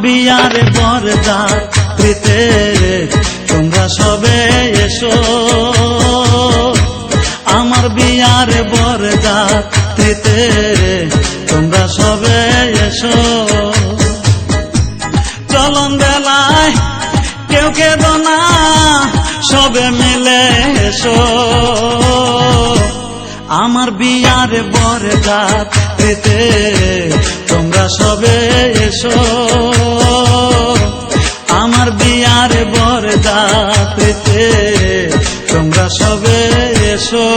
বিয়ার বরযাত্রীতে তোমরা সবে এসো, আমার বিয়ার বরযাত্রীতে তোমরা সবে এসো। চলন বেলায় কেউ কেঁদো না, সবে মিলে এসো, আমার বিয়ার বরযাত্রীতে তোমরা সবে এসো, আমার বিয়ার বরযাত্রীতে তোমরা সবে এসো।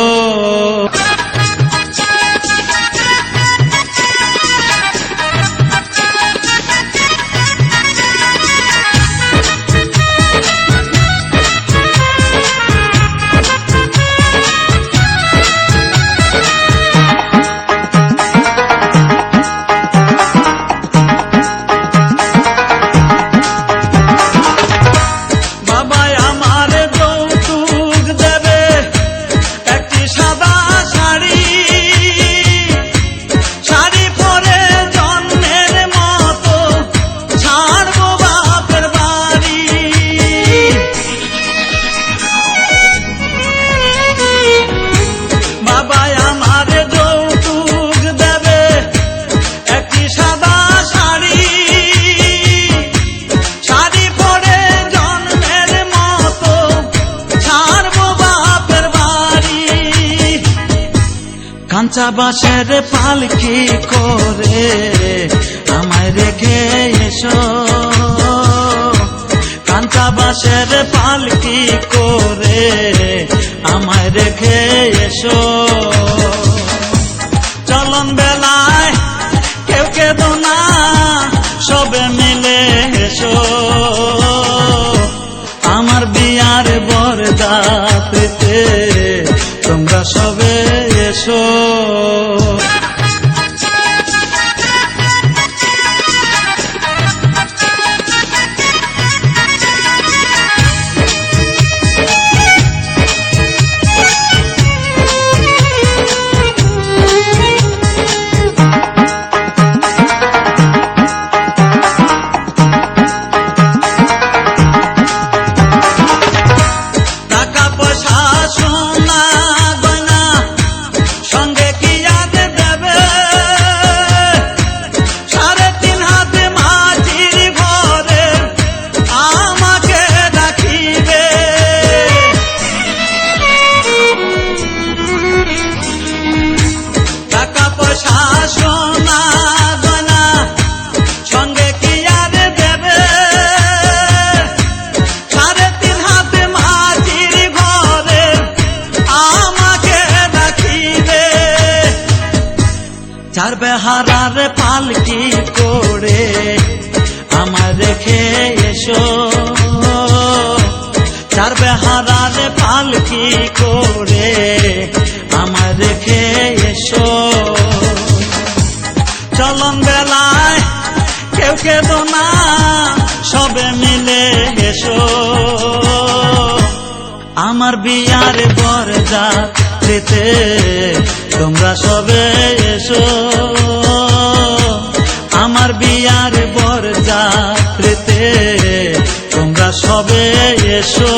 কাঁচা বাঁশের পালকি করে আমায় রেখে এসো, কাঁচা বাঁশের পালকি করে আমায় রেখে এসো। চলন বেলায় কেউ কেঁদো না, সবে মিলে এসো, আমার বিয়ার বরযাত্রীতে তোমরা সবে এসো। চার বেহারার পালকি করে আমায় রেখে এসো, চার বেহারার পালকি করে আমায় রেখে এসো। চলন বেলায় কেউ কেঁদো না, সবে মিলে এসো, আমার বিয়ার বরযাত্রীতে তোমরা সবে এসো, আমার বিয়ার বরযাত্রীতে তোমরা সবে এসো।